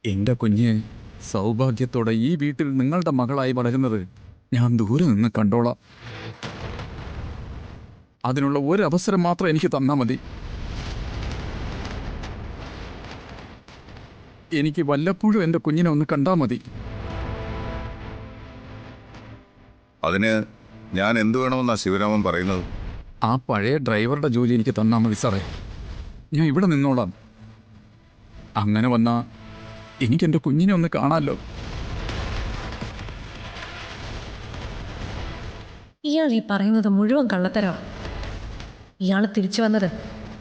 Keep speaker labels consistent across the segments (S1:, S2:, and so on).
S1: എന്റെ കുഞ്ഞ് സൗഭാഗ്യത്തോടെ ഈ വീട്ടിൽ നിങ്ങളുടെ മകളായി വളരുന്നത് ഞാൻ ദൂരെ നിന്ന് കണ്ടോളാം. അതിനുള്ള ഒരു അവസരം മാത്രം എനിക്ക് തന്നാൽ മതി. എനിക്ക് വല്ലപ്പോഴും എൻ്റെ കുഞ്ഞിനെ ഒന്ന് കണ്ടാൽ മതി.
S2: അതിന് ഞാൻ എന്തു വേണമെന്നാ ശിവരാമൻ പറയുന്നത്?
S1: ആ പഴയ ഡ്രൈവറുടെ ജോലി എനിക്ക് തന്നാൽ മതി സാറേ. ഞാൻ ഇവിടെ നിന്നോളാം. അങ്ങനെ വന്നാൽ എനിക്കെൻ്റെ കുഞ്ഞിനെ ഒന്ന് കാണാമല്ലോ.
S3: ഇയാൾ ഈ പറയുന്നത് മുഴുവൻ കള്ളത്തരമാണ്. ഇയാൾ തിരിച്ചു വന്നത്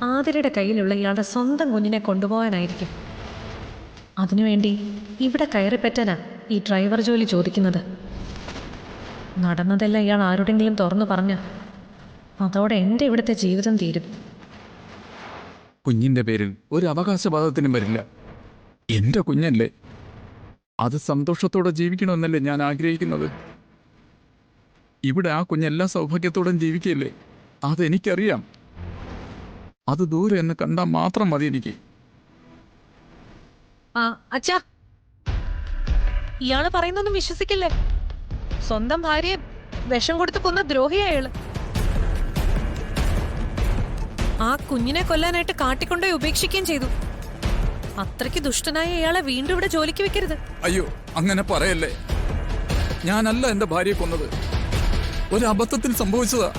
S3: ആതിരയുടെ കയ്യിലുള്ള ഇയാളുടെ സ്വന്തം കുഞ്ഞിനെ കൊണ്ടുപോകാനായിരിക്കും. അതിനുവേണ്ടി ഇവിടെ കയറിപ്പറ്റാനാ ഈ ഡ്രൈവർ ജോലി ചോദിക്കുന്നത്. നടന്നതെല്ലാം ഇയാൾ ആരോടെങ്കിലും തുറന്നു പറഞ്ഞ അതോടെ എൻ്റെ ഇവിടുത്തെ ജീവിതം തീരും.
S1: കുഞ്ഞിൻ്റെ പേരിൽ ഒരു അവകാശവാദത്തിനും വരില്ല. എൻ്റെ കുഞ്ഞല്ലേ, അത് സന്തോഷത്തോടെ ജീവിക്കണമെന്നല്ലേ ഞാൻ ആഗ്രഹിക്കുന്നത്. ഇവിടെ ആ കുഞ്ഞെല്ലാ സൗഭാഗ്യത്തോടെ ജീവിക്കുകയല്ലേ, അതെനിക്കറിയാം. അത് ദൂരെ എന്ന് കണ്ടാൽ മാത്രം മതി എനിക്ക്.
S3: അച്ഛാ, ഇയാള് പറയുന്നൊന്നും വിശ്വസിക്കില്ലേ. സ്വന്തം ഭാര്യയെ വിഷം കൊടുത്ത് കൊന്ന ദ്രോഹിയാള്. ആ കുഞ്ഞിനെ കൊല്ലാനായിട്ട് കാട്ടിക്കൊണ്ടുപോയി ഉപേക്ഷിക്കുകയും ചെയ്തു. അത്രയ്ക്ക് ദുഷ്ടനായ ഇയാളെ വീണ്ടും ഇവിടെ ജോലിക്ക് വെക്കരുത്.
S1: അയ്യോ, അങ്ങനെ പറയല്ലേ. ഞാനല്ല എൻ്റെ ഭാര്യയെ കൊന്നത്, ഒരു അബദ്ധത്തിൽ സംഭവിച്ചതാ.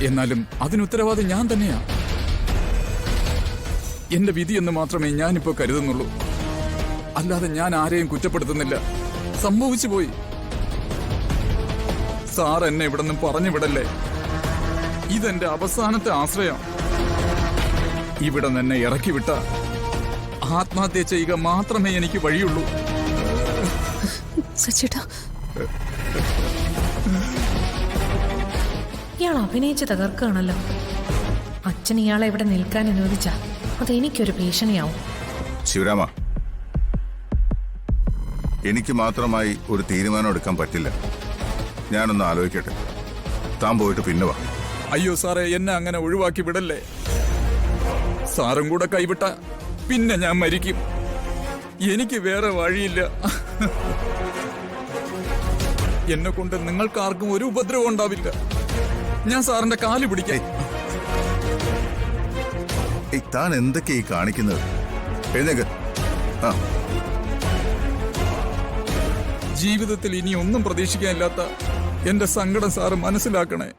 S1: എന്നാലും അതിനുത്തരവാദി ഞാൻ തന്നെയാ. എന്റെ വിധിയെന്ന് മാത്രമേ ഞാനിപ്പോ കരുതുന്നുള്ളൂ. അല്ലാതെ ഞാൻ ആരെയും കുറ്റപ്പെടുത്തുന്നില്ല. സംഭവിച്ചു പോയി. സാർ എന്നെ ഇവിടെ നിന്നും പറഞ്ഞു വിടല്ലേ. ഇതെന്റെ അവസാനത്തെ ആശ്രയം. ഇവിടെ തന്നെ ഇറക്കി വിട്ട ആത്മഹത്യ ചെയ്യുക മാത്രമേ എനിക്ക് വഴിയുള്ളൂ.
S3: സച്ചിട്ടാ, ഇയാൾ അഭിനയിച്ച് തകർക്കുകയാണല്ലോ. അച്ഛൻ ഇയാളെ ഇവിടെ നിൽക്കാൻ അനുവദിച്ച അതെനിക്കൊരു ഭീഷണിയാവും.
S2: ശിവരാമ, എനിക്ക് മാത്രമായി ഒരു തീരുമാനം എടുക്കാൻ പറ്റില്ല. ഞാനൊന്ന് ആലോചിക്കട്ടെ. താൻ പോയിട്ട് പിന്നെ വാ.
S1: അയ്യോ സാറേ, എന്നെ അങ്ങനെ ഒഴിവാക്കി വിടല്ലേ. സാറും കൂടെ കൈവിട്ട പിന്നെ ഞാൻ മരിക്കും. എനിക്ക് വേറെ വഴിയില്ല. എന്നെ കൊണ്ട് നിങ്ങൾക്കാർക്കും ഒരു ഉപദ്രവം ഉണ്ടാവില്ല. ഞാൻ സാറിന്റെ കാല് പിടിക്കേ.
S2: താൻ എന്തൊക്കെയാ ഈ കാണിക്കുന്നത്? എഴുന്നേക്ക്.
S1: ജീവിതത്തിൽ ഇനി ഒന്നും പ്രതീക്ഷിക്കാനില്ലാത്ത എന്റെ സങ്കടം സാറ് മനസ്സിലാക്കണേ.